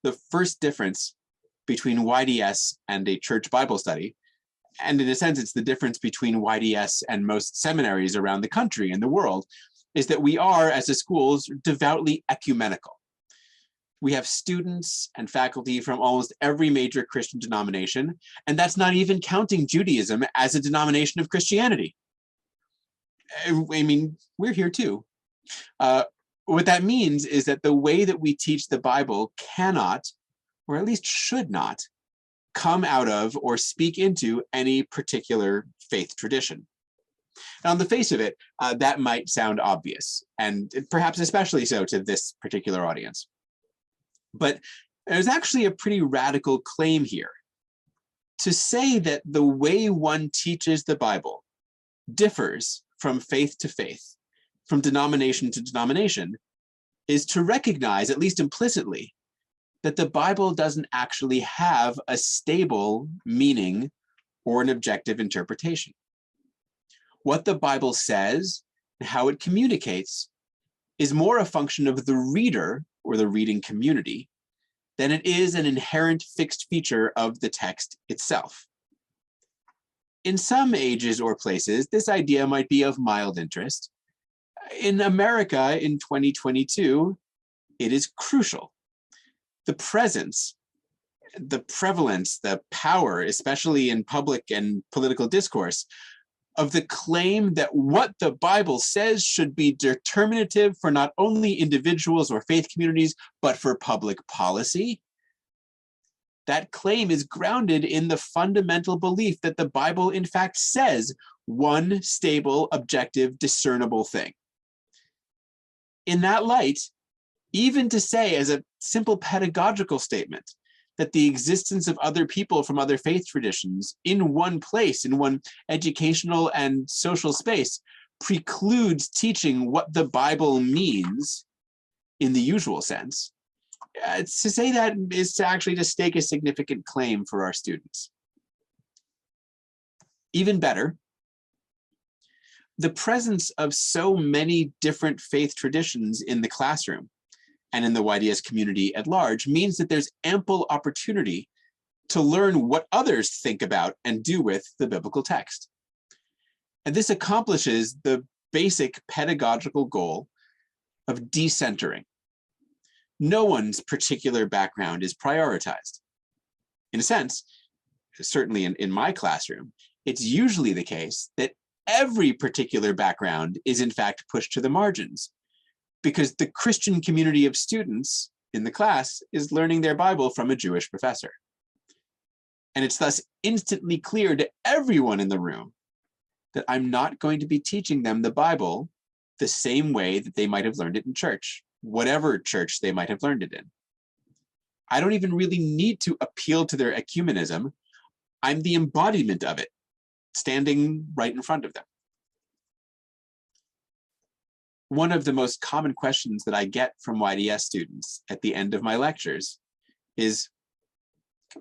the first difference between YDS and a church Bible study. And in a sense, it's the difference between YDS and most seminaries around the country and the world, is that we are, as a school, devoutly ecumenical. We have students and faculty from almost every major Christian denomination, and that's not even counting Judaism as a denomination of Christianity. I mean, we're here too. What that means is that the way that we teach the Bible cannot, or at least should not, come out of or speak into any particular faith tradition. And on the face of it, that might sound obvious, and perhaps especially so to this particular audience. But there's actually a pretty radical claim here. To say that the way one teaches the Bible differs from faith to faith, from denomination to denomination, is to recognize, at least implicitly, that the Bible doesn't actually have a stable meaning or an objective interpretation. What the Bible says and how it communicates is more a function of the reader or the reading community than it is an inherent fixed feature of the text itself. In some ages or places, this idea might be of mild interest. In America in 2022, it is crucial. The presence, the prevalence, the power, especially in public and political discourse, of the claim that what the Bible says should be determinative for not only individuals or faith communities, but for public policy. That claim is grounded in the fundamental belief that the Bible, in fact, says one stable, objective, discernible thing. In that light, even to say as a simple pedagogical statement that the existence of other people from other faith traditions in one place, in one educational and social space, precludes teaching what the Bible means in the usual sense, to say that is to actually just stake a significant claim for our students. Even better, the presence of so many different faith traditions in the classroom and in the YDS community at large means that there's ample opportunity to learn what others think about and do with the biblical text. And this accomplishes the basic pedagogical goal of decentering. No one's particular background is prioritized. In a sense, certainly in my classroom, it's usually the case that every particular background is in fact pushed to the margins, because the Christian community of students in the class is learning their Bible from a Jewish professor. And it's thus instantly clear to everyone in the room that I'm not going to be teaching them the Bible the same way that they might have learned it in church, whatever church they might have learned it in. I don't even really need to appeal to their ecumenism. I'm the embodiment of it, standing right in front of them. One of the most common questions that I get from YDS students at the end of my lectures is,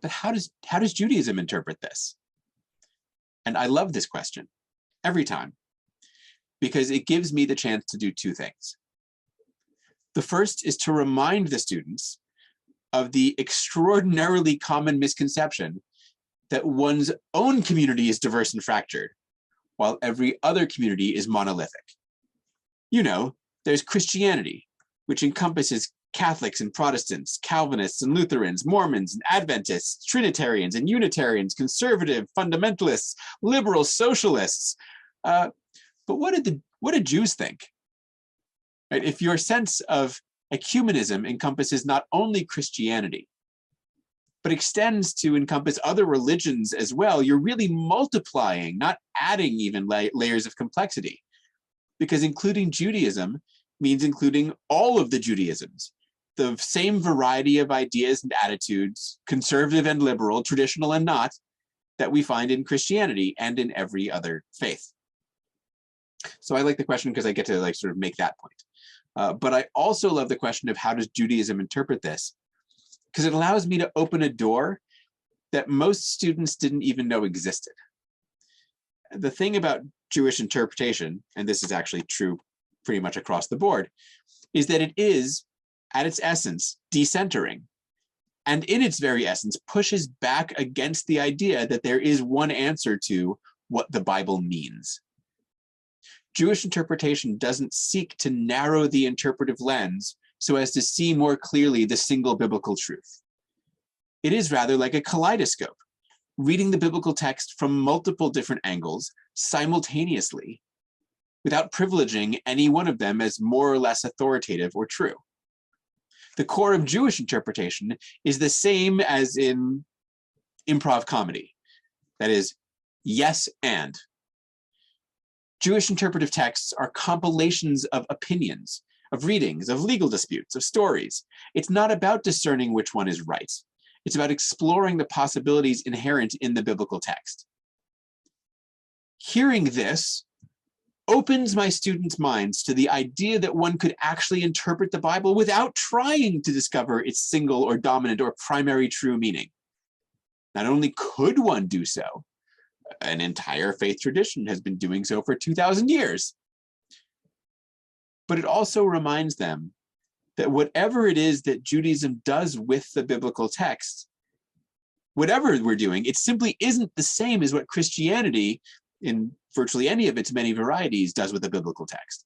but how does Judaism interpret this? And I love this question every time, because it gives me the chance to do two things. The first is to remind the students of the extraordinarily common misconception that one's own community is diverse and fractured, while every other community is monolithic. You know, there's Christianity, which encompasses Catholics and Protestants, Calvinists and Lutherans, Mormons and Adventists, Trinitarians and Unitarians, conservative, fundamentalists, liberal, socialists. But what did Jews think? Right? If your sense of ecumenism encompasses not only Christianity, but extends to encompass other religions as well, you're really multiplying, not adding even layers of complexity. Because including Judaism means including all of the Judaisms, the same variety of ideas and attitudes, conservative and liberal, traditional and not, that we find in Christianity and in every other faith. So I like the question because I get to sort of make that point. But I also love the question of how does Judaism interpret this? Because it allows me to open a door that most students didn't even know existed. The thing about Jewish interpretation, and this is actually true pretty much across the board, is that it is, at its essence, decentering. and in its very essence pushes back against the idea that there is one answer to what the Bible means. Jewish interpretation doesn't seek to narrow the interpretive lens so as to see more clearly the single biblical truth. It is rather like a kaleidoscope, reading the biblical text from multiple different angles simultaneously, without privileging any one of them as more or less authoritative or true. The core of Jewish interpretation is the same as in improv comedy. That is, yes and. Jewish interpretive texts are compilations of opinions, of readings, of legal disputes, of stories. It's not about discerning which one is right. It's about exploring the possibilities inherent in the biblical text. Hearing this opens my students' minds to the idea that one could actually interpret the Bible without trying to discover its single or dominant or primary true meaning. Not only could one do so, an entire faith tradition has been doing so for 2,000 years, but it also reminds them that whatever it is that Judaism does with the biblical text, whatever we're doing, it simply isn't the same as what Christianity, in virtually any of its many varieties, does with the biblical text.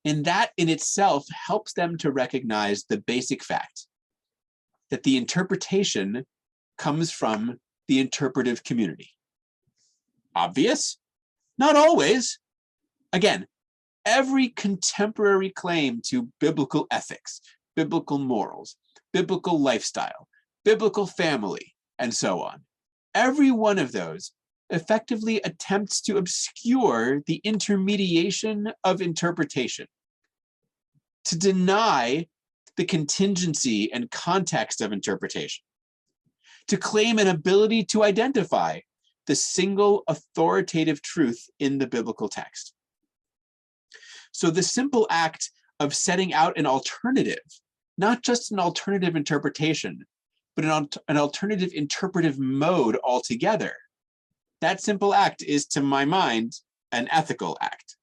And that in itself helps them to recognize the basic fact that the interpretation comes from the interpretive community. Obvious? Not always. Again, every contemporary claim to biblical ethics, biblical morals, biblical lifestyle, biblical family, and so on, every one of those effectively attempts to obscure the intermediation of interpretation, to deny the contingency and context of interpretation, to claim an ability to identify the single authoritative truth in the biblical text. So the simple act of setting out an alternative, not just an alternative interpretation, but an alternative interpretive mode altogether, that simple act is, to my mind, an ethical act.